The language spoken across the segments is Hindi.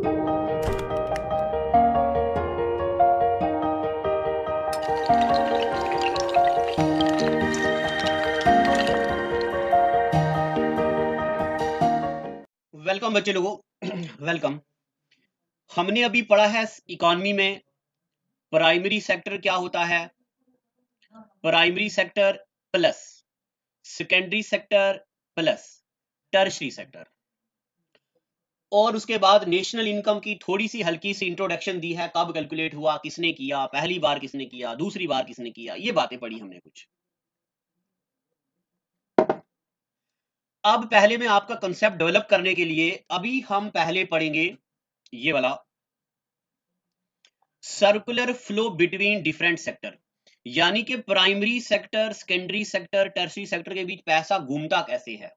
वेलकम बच्चे लोगों वेलकम। हमने अभी पढ़ा है इकोनॉमी में प्राइमरी सेक्टर क्या होता है, primary sector plus secondary sector plus tertiary sector, और उसके बाद नेशनल इनकम की थोड़ी सी हल्की सी इंट्रोडक्शन दी है, कब कैलकुलेट हुआ, किसने किया, पहली बार किसने किया, दूसरी बार किसने किया, ये बातें पढ़ी हमने कुछ। अब पहले में आपका कंसेप्ट डेवलप करने के लिए अभी हम पहले पढ़ेंगे ये वाला circular flow between different sector, यानी कि primary sector, secondary sector, tertiary sector के बीच पैसा घूमता कैसे है,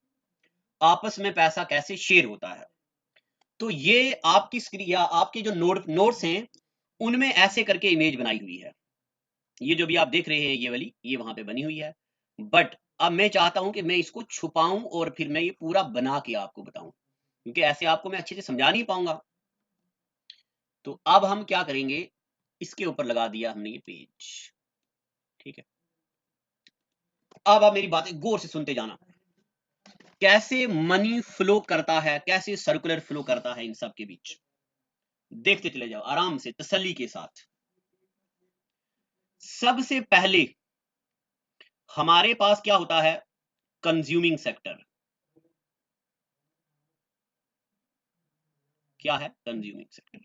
आपस में पैसा कैसे शेयर होता है। तो ये आपकी स्क्रीन या आपके जो नोट्स हैं उनमें ऐसे करके इमेज बनाई हुई है। ये जो भी आप देख रहे हैं ये वाली, ये वहां पे बनी हुई है, बट अब मैं चाहता हूं कि मैं इसको छुपाऊं और फिर मैं ये पूरा बना के आपको बताऊं, क्योंकि ऐसे आपको मैं अच्छे से समझा नहीं पाऊंगा। तो अब हम क्या करेंगे, इसके ऊपर लगा दिया हमने ये पेज, ठीक है। अब आप मेरी बातें गौर से सुनते जाना, कैसे मनी फ्लो करता है, कैसे सर्कुलर फ्लो करता है, इन सब के बीच देखते चले जाओ आराम से तसल्ली के साथ। सबसे पहले हमारे पास क्या होता है, कंज्यूमिंग सेक्टर। क्या है कंज्यूमिंग सेक्टर?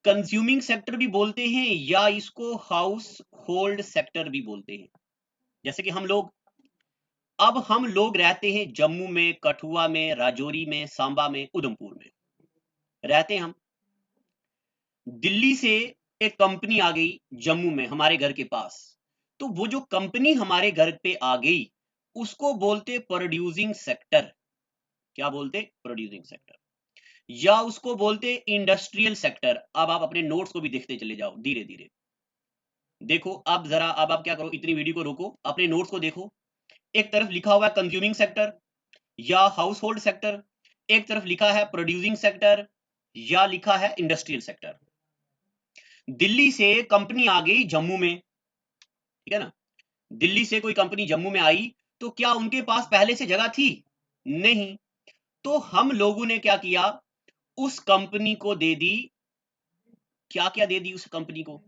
कंज्यूमिंग सेक्टर भी बोलते हैं या इसको हाउस होल्ड सेक्टर भी बोलते हैं। जैसे कि हम लोग रहते हैं जम्मू में, कठुआ में, राजौरी में, सांबा में, उधमपुर में रहते हैं हम। दिल्ली से एक कंपनी आ गई जम्मू में हमारे घर के पास, तो वो जो कंपनी हमारे घर पे आ गई उसको बोलते प्रोड्यूसिंग सेक्टर। क्या बोलते? Producing sector. या उसको बोलते इंडस्ट्रियल सेक्टर। अब आप अपने नोट्स को भी देखते चले जाओ धीरे धीरे। देखो अब जरा, अब आप क्या करो, इतनी वीडियो को रोको, अपने नोट्स को देखो। एक तरफ लिखा हुआ है कंज्यूमिंग सेक्टर या हाउस होल्ड सेक्टर, एक तरफ लिखा है प्रोड्यूसिंग सेक्टर या लिखा है इंडस्ट्रियल सेक्टर। दिल्ली से कंपनी आ गई जम्मू में, ठीक है ना। दिल्ली से कोई कंपनी जम्मू में आई तो क्या उनके पास पहले से जगह थी? नहीं। तो हम लोगों ने क्या किया, उस कंपनी को दे दी, क्या क्या दे दी उस कंपनी को,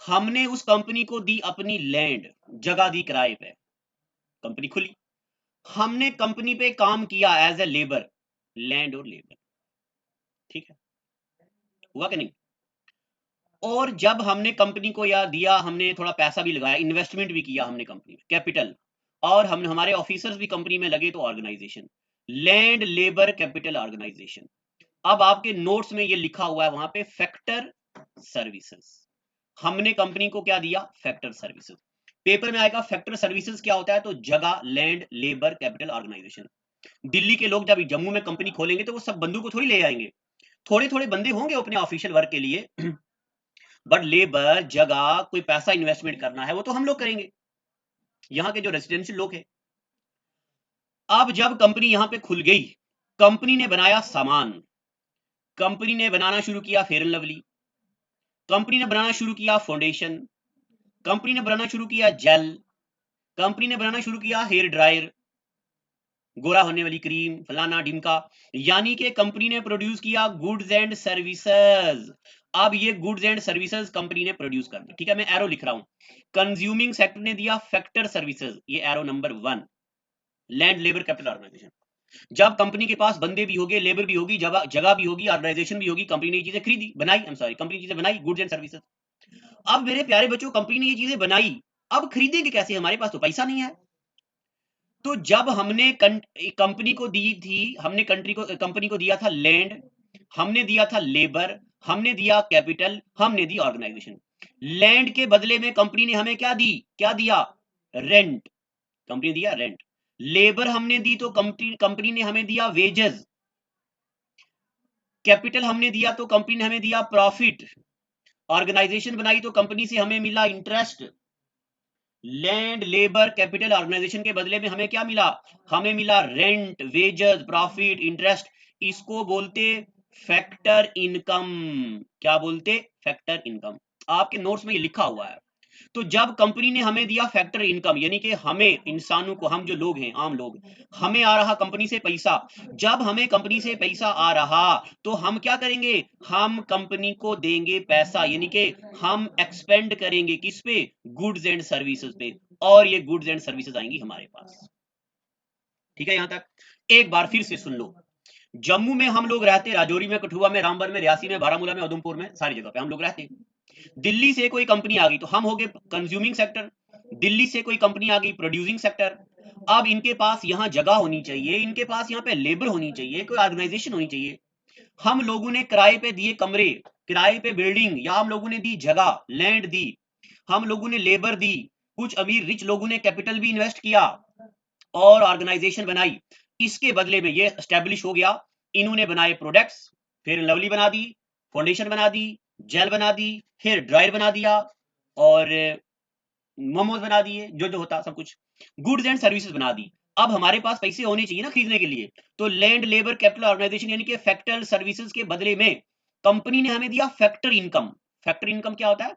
हमने उस कंपनी को दी अपनी लैंड, जगह दी किराए पे, कंपनी खुली, हमने कंपनी पे काम किया एज ए लेबर, लैंड और लेबर, ठीक है, हुआ कि नहीं। और जब हमने कंपनी को या दिया, हमने थोड़ा पैसा भी लगाया, इन्वेस्टमेंट भी किया हमने कंपनी में, कैपिटल, और हम हमारे ऑफिसर्स भी कंपनी में लगे, तो organization, land labour capital organization. अब आपके नोट्स में ये लिखा हुआ है वहां पे फैक्टर सर्विसेज, हमने कंपनी को क्या दिया, फैक्टर सर्विसेज। पेपर में आएगा फैक्टर सर्विसेज क्या होता है, तो जगह, land, labour capital organization. Delhi के लोग जब जम्मू में कंपनी खोलेंगे तो वो सब बंदूक को थोड़ी ले आएंगे, थोड़े थोड़े बंदे होंगे अपने ऑफिशियल वर्क के लिए बट लेबर, जगह, कोई पैसा इन्वेस्टमेंट करना है वो तो हम लोग करेंगे, यहाँ के जो रेजिडेंशियल लोग हैं। अब जब कंपनी यहाँ पे खुल गई, कंपनी ने बनाया सामान, कंपनी ने बनाना शुरू किया फेयर एंड लवली, कंपनी ने बनाना शुरू किया फाउंडेशन, कंपनी ने बनाना शुरू किया जेल, कंपनी ने बनाना शुरू किया हेयर ड्रायर, गोरा होने वाली क्रीम, फलाना ढिमका, यानी कि कंपनी ने प्रोड्यूस किया गुड्स एंड सर्विसेज। अब ये गुड्स एंड सर्विसेज कंपनी ने प्रोड्यूस कर दी, ठीक है, मैं एरो लिख रहा हूं। कंज्यूमिंग सेक्टर ने दिया फैक्टर सर्विसेज, ये arrow number 1, land labour capital organization. जब कंपनी के पास बंदे भी होंगे, लेबर भी होगी, जगह भी होगी, ऑर्गेनाइजेशन भी होगी, कंपनी ने ये चीजें खरीदी, बनाई, आई एम सॉरी, कंपनी चीजें बनाई, गुड्स एंड सर्विसेज। अब मेरे प्यारे बच्चों, कंपनी ने ये चीजें बनाई, अब खरीदेंगे कैसे, हमारे पास तो पैसा नहीं है। तो जब हमने कंपनी को दी थी, हमने कंपनी को दिया था लैंड, हमने दिया था लेबर, हमने दिया कैपिटल, हमने दी ऑर्गेनाइजेशन। लैंड के बदले में कंपनी ने हमें क्या दी, क्या दिया, रेंट, कंपनी दिया रेंट। लेबर हमने दी तो कंपनी ने हमें दिया वेजेस। कैपिटल हमने दिया तो कंपनी ने हमें दिया प्रॉफिट। ऑर्गेनाइजेशन बनाई तो कंपनी से हमें मिला interest. Land, labour, capital, organization के बदले में हमें क्या मिला, हमें मिला रेंट, वेजेस, प्रॉफिट, इंटरेस्ट। इसको बोलते फैक्टर इनकम। क्या बोलते? Factor income. आपके नोट्स में ये लिखा हुआ है। तो जब कंपनी ने हमें दिया फैक्टर इनकम, यानी कि हमें इंसानों को, हम जो लोग हैं आम लोग, हमें आ रहा कंपनी से पैसा। जब हमें कंपनी से पैसा आ रहा तो हम क्या करेंगे? हम कंपनी को देंगे पैसा, यानी कि हम एक्सपेंड करेंगे किस पे? गुड्स एंड सर्विसेज पे, और ये गुड्स एंड सर्विसेज आएंगी हमारे पास। ठीक है? यहां तक एक बार फिर से सुन लो। जम्मू में हम लोग रहते, राजौरी में, कठुआ में, रामबन में, रियासी में, बारामूला में, उधमपुर में, सारी जगह पे हम लोग रहते। दिल्ली से कोई कंपनी आ गई तो हम हो गए कंज्यूमिंग सेक्टर। दिल्ली से कोई कंपनी आ गई प्रोड्यूसिंग सेक्टर। अब इनके पास यहाँ जगह होनी चाहिए, इनके पास यहाँ पे लेबर होनी चाहिए, कोई ऑर्गेनाइजेशन होनी चाहिए। हम लोगों ने किराए पे दिए कमरे, किराए पे बिल्डिंग, या हम लोगों ने दी जगह, लैंड दी, हम लोगों ने लेबर दी, कुछ अमीर रिच लोगों ने कैपिटल भी इन्वेस्ट किया और ऑर्गेनाइजेशन बनाई। इसके बदले में ये एस्टेब्लिश हो गया, इन्होंने बनाए प्रोडक्ट्स, फिर लवली बना दी, फाउंडेशन बना दी, जेल बना दी, हेयर ड्रायर बना दिया, और मोमोज बना दिए, जो जो होता सब कुछ, गुड्स एंड सर्विसेज बना दी। अब हमारे पास पैसे होने चाहिए ना खरीदने के लिए, तो लैंड, लेबर, कैपिटल, ऑर्गेनाइजेशन, यानी कि फैक्टर सर्विसेज के बदले में कंपनी ने हमें दिया फैक्टर इनकम। फैक्टर इनकम क्या होता है?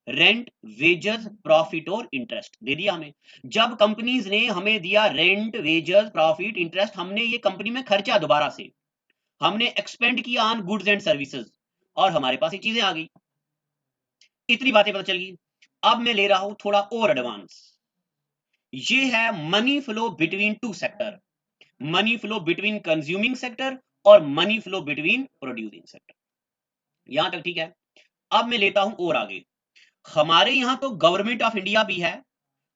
रेंट, वेजेस, प्रॉफिट और इंटरेस्ट दे दिया हमें। जब कंपनीज ने हमें दिया रेंट, वेजेस, प्रॉफिट, इंटरेस्ट, हमने ये कंपनी में खर्चा, दोबारा से हमने एक्सपेंड किया ऑन गुड्स एंड सर्विसेज, और हमारे पास ये चीजें आ गई। इतनी बातें पता चल गई। अब मैं ले रहा हूं थोड़ा और एडवांस। ये है money flow between two sector, money flow between consuming sector और money flow between producing sector. यहां तक ठीक है? अब मैं लेता हूं और आगे। हमारे यहां तो गवर्नमेंट ऑफ इंडिया भी है,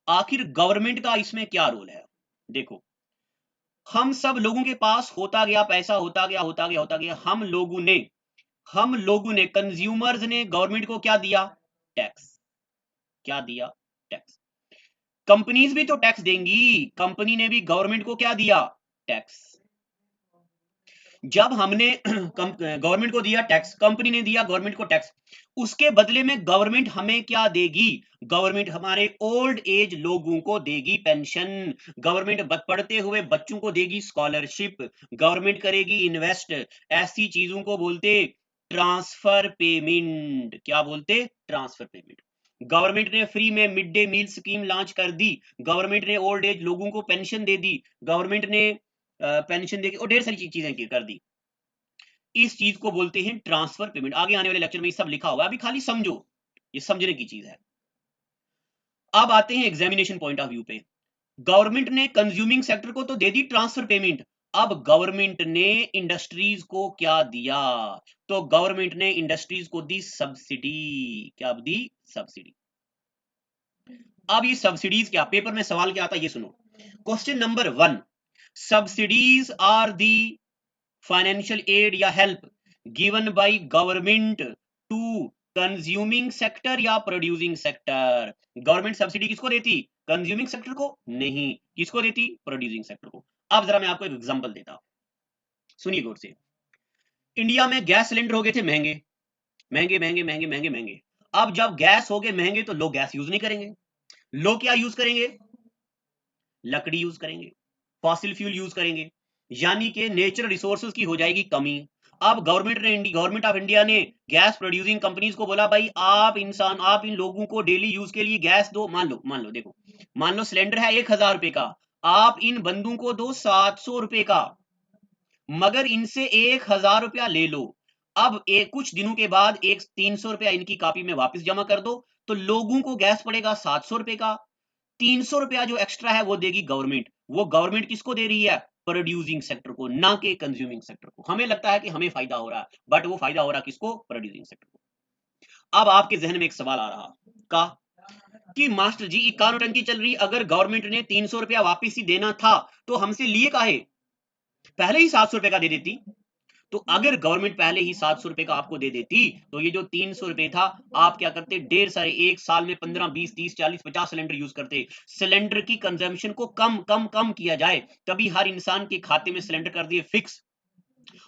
आखिर गवर्नमेंट का इसमें क्या रोल है? देखो, हम सब लोगों के पास होता गया पैसा, होता गया, होता गया, होता गया, हम लोगों ने कंज्यूमर्स ने गवर्नमेंट को क्या दिया? टैक्स। क्या दिया? टैक्स। कंपनीज भी तो टैक्स देंगी, कंपनी ने भी गवर्नमेंट को क्या दिया? टैक्स। जब हमने गवर्नमेंट को दिया टैक्स, कंपनी ने दिया गवर्नमेंट को टैक्स, उसके बदले में गवर्नमेंट हमें क्या देगी? गवर्नमेंट हमारे ओल्ड एज लोगों को देगी पेंशन, गवर्नमेंट पढ़ते हुए बच्चों को देगी स्कॉलरशिप, गवर्नमेंट करेगी इन्वेस्ट। ऐसी चीजों को बोलते ट्रांसफर पेमेंट। क्या बोलते? Transfer payment. गवर्नमेंट ने फ्री में mid day meal scheme launch कर दी, गवर्नमेंट ने ओल्ड एज लोगों को पेंशन दे दी, गवर्नमेंट ने पेंशन देके और ढेर सारी चीजें कर दी। इस चीज को बोलते हैं ट्रांसफर पेमेंट। आगे आने वाले लेक्चर में ये सब लिखा होगा, अभी खाली समझो, ये समझने की चीज है। अब आते हैं एग्जामिनेशन पॉइंट ऑफ व्यू पे। गवर्नमेंट ने कंज्यूमिंग सेक्टर को तो दे दी ट्रांसफर पेमेंट, अब गवर्नमेंट ने इंडस्ट्रीज को क्या दिया? तो गवर्नमेंट ने इंडस्ट्रीज को दी सब्सिडी। क्या दी? सब्सिडी। अब ये सब्सिडीज क्या, पेपर में सवाल क्या आता है ये सुनो। Question number 1, subsidies are the financial aid या help given by government to consuming sector या प्रोड्यूसिंग सेक्टर। गवर्नमेंट सब्सिडी किसको देती? कंज्यूमिंग सेक्टर को? नहीं। किसको देती? प्रोड्यूसिंग सेक्टर को। अब जरा मैं आपको एक एग्जांपल देता हूं, सुनिए गौर से। इंडिया में गैस सिलेंडर हो गए थे महंगे महंगे महंगे महंगे महंगे महंगे। अब जब गैस हो गए महंगे तो लोग गैस यूज नहीं करेंगे, लोग क्या यूज करेंगे? लकड़ी यूज करेंगे, फॉसिल फ्यूल यूज करेंगे, यानी कि नेचुरल रिसोर्सेज की हो जाएगी कमी। अब गवर्नमेंट ऑफ इंडिया ने गैस प्रोड्यूसिंग कंपनीज को बोला, भाई आप इन लोगों को डेली यूज के लिए गैस दो। मान लो देखो, मान लो सिलेंडर है 1000 रुपए का, आप इन बंदों को दो 700 रुपए का, मगर इनसे 1000 रुपया ले लो। अब कुछ दिनों के बाद 300 रुपया इनकी कॉपी में वापस जमा कर दो, तो लोगों को गैस पड़ेगा 700 रुपए का। 300 रुपया जो एक्स्ट्रा है वो देगी गवर्नमेंट। वो गवर्नमेंट किसको दे रही है? प्रोड्यूसिंग सेक्टर को, ना कि कंज्यूमिंग सेक्टर को। हमें लगता है कि हमें फायदा हो रहा है, बट वो फायदा हो रहा है किसको? प्रोड्यूसिंग सेक्टर को। अब आपके जहन में एक सवाल आ रहा का कि मास्टर जी इक्का नौटंकी चल रही, अगर गवर्नमेंट ने 300 रुपया वापिस ही देना था तो हमसे लिए काहे? पहले ही 700 रुपए का दे देती। तो अगर गवर्नमेंट पहले ही 700 रुपए का आपको दे देती तो ये जो 300 रुपए था, आप क्या करते? ढेर सारे, एक साल में 15, 20, 30, 40, 50 सिलेंडर यूज करते। सिलेंडर की कंजम्पशन को कम कम कम किया जाए, तभी हर इंसान के खाते में सिलेंडर कर दिए फिक्स।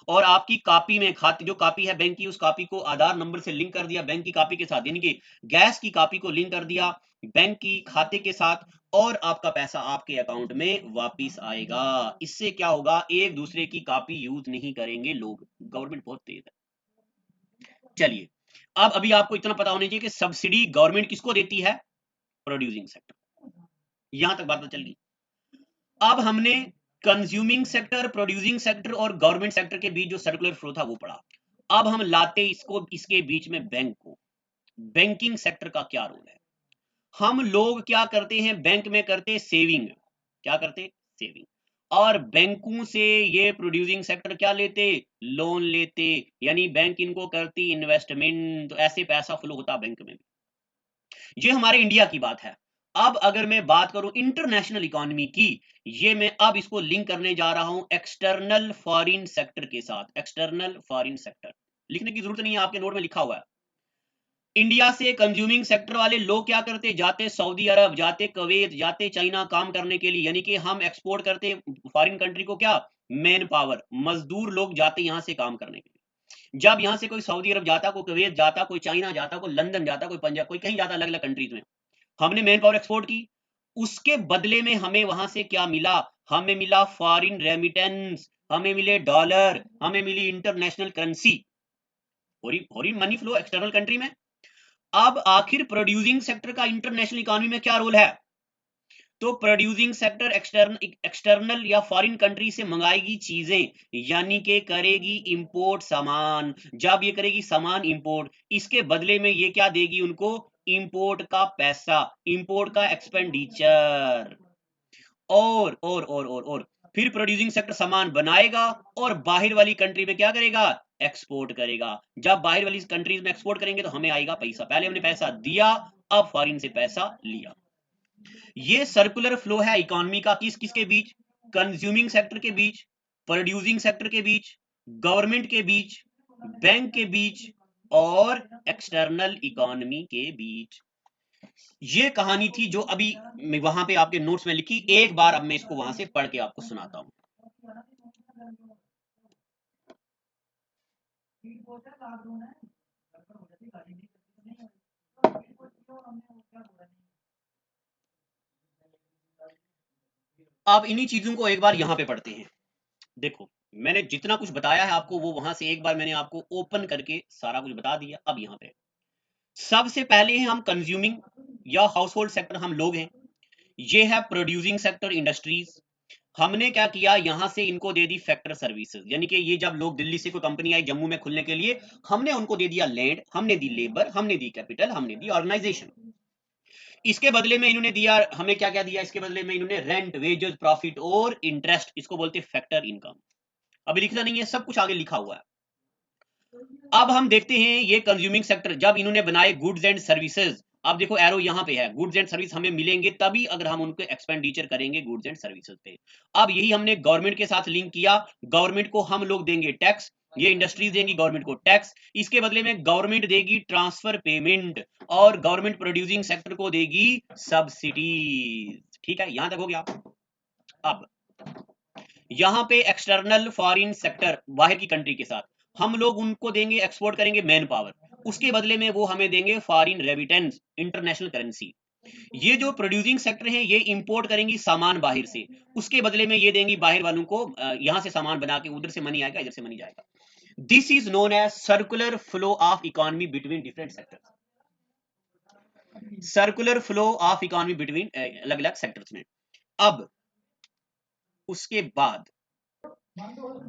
और आपकी कॉपी में खाते जो कॉपी है बैंक की, उस कॉपी को आधार नंबर से लिंक कर दिया बैंक की कॉपी के साथ, यानी कि गैस की कॉपी को लिंक कर दिया बैंक की खाते के साथ, और आपका पैसा आपके अकाउंट में वापिस आएगा। इससे क्या होगा, एक दूसरे की कॉपी यूज नहीं करेंगे लोग। गवर्नमेंट बहुत तेज है। चलिए, अब अभी आपको इतना पता होना चाहिए कि सब्सिडी गवर्नमेंट किसको देती है, प्रोड्यूसिंग सेक्टर। यहां तक बात तो चल गई। अब हमने कंज्यूमिंग सेक्टर, प्रोड्यूसिंग सेक्टर और गवर्नमेंट सेक्टर के बीच जो सर्कुलर फ्लो था वो पढ़ा। अब हम लाते इसको इसके बीच में बैंक को। बैंकिंग सेक्टर का क्या रोल है? हम लोग क्या करते हैं, बैंक में करते सेविंग। क्या करते, सेविंग। और बैंकों से ये प्रोड्यूसिंग सेक्टर क्या लेते, लोन लेते, यानी बैंक इनको करती इन्वेस्टमेंट, तो ऐसे पैसा फ्लो होता बैंक में। ये हमारे इंडिया की बात है। अब अगर मैं बात करूं इंटरनेशनल इकोनॉमी की, ये मैं अब इसको लिंक करने जा रहा हूं एक्सटर्नल फॉरेन सेक्टर के साथ। एक्सटर्नल फॉरेन सेक्टर लिखने की जरूरत नहीं है, आपके नोट में लिखा हुआ है। इंडिया से कंज्यूमिंग सेक्टर वाले लोग क्या करते, जाते सऊदी अरब, जाते कुवैत, जाते चाइना काम करने के लिए, यानी कि हम एक्सपोर्ट करते फॉरेन कंट्री को क्या, मैन पावर, मजदूर लोग जाते यहां से काम करने के लिए। जब यहां से कोई सऊदी अरब जाता, कोई कुवैत जाता, कोई चाइना जाता, कोई लंदन जाता, कोई पंजाब, कोई कहीं जाता, अलग अलग कंट्रीज में हमने मैन पावर एक्सपोर्ट की, उसके बदले में हमें वहां से क्या मिला, हमें मिला फॉरेन रेमिटेंस, हमें मिले डॉलर, हमें मिली international currency, foreign money flow external country में। अब आखिर प्रोड्यूसिंग सेक्टर का इंटरनेशनल इकोनॉमी में क्या रोल है? तो प्रोड्यूसिंग सेक्टर एक्सटर्नल या फॉरेन कंट्री से मंगाएगी चीजें, यानी कि करेगी इंपोर्ट सामान। जब ये करेगी सामान इंपोर्ट, इसके बदले में ये क्या देगी उनको, इंपोर्ट का पैसा, इंपोर्ट का एक्सपेंडिचर। और फिर प्रोड्यूसिंग सेक्टर सामान बनाएगा और बाहर वाली कंट्री में क्या करेगा, एक्सपोर्ट करेगा। जब बाहर वाली कंट्रीज में एक्सपोर्ट करेंगे तो हमें आएगा पैसा, पहले हमने पैसा दिया, अब फॉरेन से पैसा लिया। ये सर्कुलर फ्लो है इकोनॉमी का, किस किस के बीच, कंज्यूमिंग सेक्टर के बीच, प्रोड्यूसिंग सेक्टर के बीच, गवर्नमेंट के बीच, बैंक के बीच, और एक्सटर्नल इकोनॉमी के बीच। ये कहानी थी जो अभी वहां पे आपके नोट्स में लिखी। एक बार अब मैं इसको वहां से पढ़ के आपको सुनाता हूं। अब इन्हीं चीजों को एक बार यहां पे पढ़ते हैं। देखो, मैंने जितना कुछ बताया है आपको, वो वहां से एक बार मैंने आपको ओपन करके सारा कुछ बता दिया। अब यहाँ पे सबसे पहले हैं हम कंज्यूमिंग या हाउस होल्ड सेक्टर, हम लोग हैं। ये है प्रोड्यूसिंग सेक्टर, इंडस्ट्रीज। हमने क्या किया, यहां से इनको दे दी फैक्टर सर्विसेज, यानी कि ये जब लोग दिल्ली से कोई कंपनी आई जम्मू में खुलने के लिए, हमने उनको दे दिया लैंड, हमने दी लेबर, हमने दी कैपिटल, हमने दी ऑर्गेनाइजेशन। इसके बदले में इन्होंने दिया हमें, क्या क्या दिया इसके बदले में, इन्होंने रेंट, वेजेस, प्रॉफिट और इंटरेस्ट, इसको बोलते फैक्टर इनकम। अभी लिखना नहीं है, सब कुछ आगे लिखा हुआ है। अब हम देखते हैं ये कंज्यूमिंग सेक्टर, जब इन्होंने बनाए गुड्स एंड सर्विसेज। अब देखो एरो यहाँ पे है, गुड्स एंड सर्विस हमें मिलेंगे तभी अगर हम उनको एक्सपेंडिचर करेंगे गुड्स एंड सर्विसेज पे। अब यही हमने गवर्नमेंट के साथ लिंक किया, गवर्नमेंट को हम लोग देंगे टैक्स, ये इंडस्ट्रीज देंगी गवर्नमेंट को टैक्स, इसके बदले में गवर्नमेंट देगी ट्रांसफर पेमेंट, और गवर्नमेंट प्रोड्यूसिंग सेक्टर को देगी सब्सिडीज। ठीक है, यहां तक हो गया। अब यहाँ पे एक्सटर्नल फॉरेन सेक्टर, बाहर की कंट्री के साथ, हम लोग उनको देंगे, एक्सपोर्ट करेंगे मैन पावर, उसके बदले में वो हमें देंगे फॉरेन रेमिटेंस, इंटरनेशनल करेंसी। ये जो प्रोड्यूसिंग सेक्टर है ये इंपोर्ट करेंगी सामान बाहर से, उसके बदले में ये देंगी बाहर वालों को, यहाँ से सामान बना के, उधर से मनी आएगा, इधर से मनी जाएगा। This is known as circular flow of economy between different sectors. Circular flow of economy between अलग अलग सेक्टर्स में। अब उसके बाद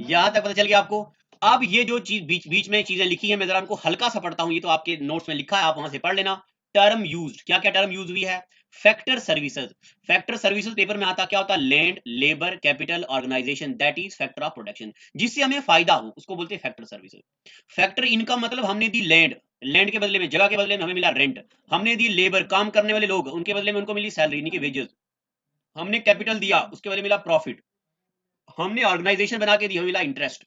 यहां तक पता चल गया आपको। अब ये जो चीज बीच बीच में चीजें लिखी है, मैं जरा उनको हल्का सा पढ़ता हूं, ये तो आपके नोट्स में लिखा है, आप वहां से पढ़ लेना। टर्म यूज्ड, क्या क्या टर्म यूज हुई है, factor services. Factor services paper में आता क्या होता है, land, labour, capital, organization, that is factor of production, जिससे हमें फायदा हो उसको बोलते हैं फैक्टर सर्विसेज। फैक्टर इनकम मतलब हमने दी लैंड, लैंड के बदले में, जगह के बदले में हमें मिला रेंट। हमने दी लेबर, काम करने वाले लोग, उनके बदले में उनको मिली सैलरी, यानी कि वेजेस। हमने कैपिटल दिया, उसके बदले मिला प्रॉफिट। हमने ऑर्गेनाइजेशन बना के दी, हमें मिला interest.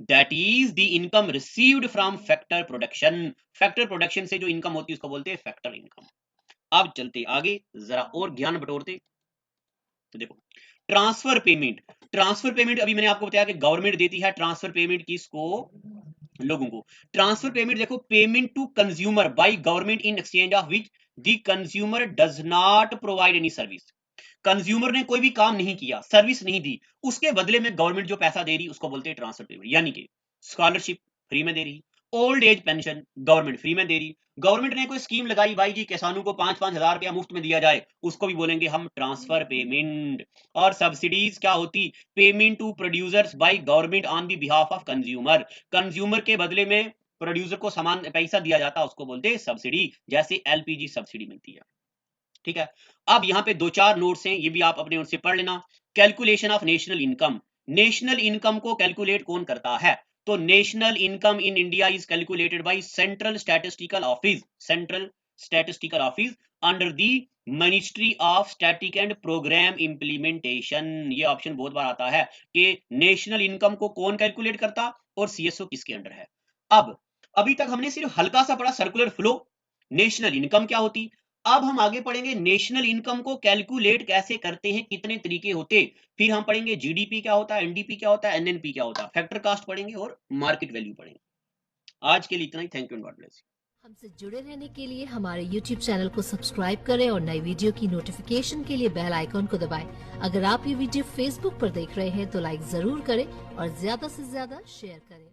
That is the income received from factor production. Factor production से जो इनकम होती है उसको बोलते हैं फैक्टर इनकम। अब चलते आगे, जरा और ज्ञान बटोरते। तो देखो, ट्रांसफर पेमेंट, ट्रांसफर पेमेंट अभी मैंने आपको बताया कि गवर्नमेंट देती है ट्रांसफर पेमेंट किसको, लोगों को। ट्रांसफर पेमेंट देखो, payment to consumer by government in exchange of which the consumer does not provide any service. Consumer ने कोई भी काम नहीं किया, सर्विस नहीं दी, उसके बदले में गवर्नमेंट जो पैसा दे रही उसको बोलते हैं ट्रांसफर पेमेंट। यानी कि स्कॉलरशिप फ्री में दे रही, old age pension government free में दे रही, गवर्नमेंट ने कोई स्कीम लगाई भाई जी किसानों को 5-5 हजार रुपया मुफ्त में दिया जाए, उसको भी बोलेंगे हम ट्रांसफर पेमेंट। और सब्सिडीज क्या होती, payment to producers by government on the behalf of consumer, consumer के बदले में प्रोड्यूसर को सामान पैसा दिया जाता, उसको बोलते हैं सब्सिडी, जैसे एलपीजी सब्सिडी मिलती है। ठीक है, अब यहाँ पे 2-4 नोट्स हैं, ये भी आप अपने नोट से पढ़ लेना। Calculation of national income, national income को कैलकुलेट कौन करता है, तो national income in India is calculated by central statistical office, central statistical office under the ministry of static and programme implementation. ये ऑप्शन बहुत बार आता है कि नेशनल इनकम को कौन कैलकुलेट करता और सीएसओ किसके अंडर है। अब अभी तक हमने सिर्फ हल्का सा पढ़ा सर्कुलर फ्लो, नेशनल इनकम क्या होती। अब हम आगे पढ़ेंगे नेशनल इनकम को कैलकुलेट कैसे करते हैं, कितने तरीके होते, फिर हम पढ़ेंगे जीडीपी क्या होता है, एनडीपी क्या होता है, एनएनपी क्या होता है, फैक्टर कास्ट पढ़ेंगे और मार्केट वैल्यू पढ़ेंगे। आज के लिए इतना ही, thank you and God bless. हमसे जुड़े रहने के लिए हमारे YouTube चैनल को सब्सक्राइब करें और नई वीडियो की नोटिफिकेशन के लिए बेल आइकॉन को दबाएं। अगर आप ये वीडियो Facebook पर देख रहे हैं तो लाइक जरूर करें और ज्यादा से ज्यादा शेयर करें।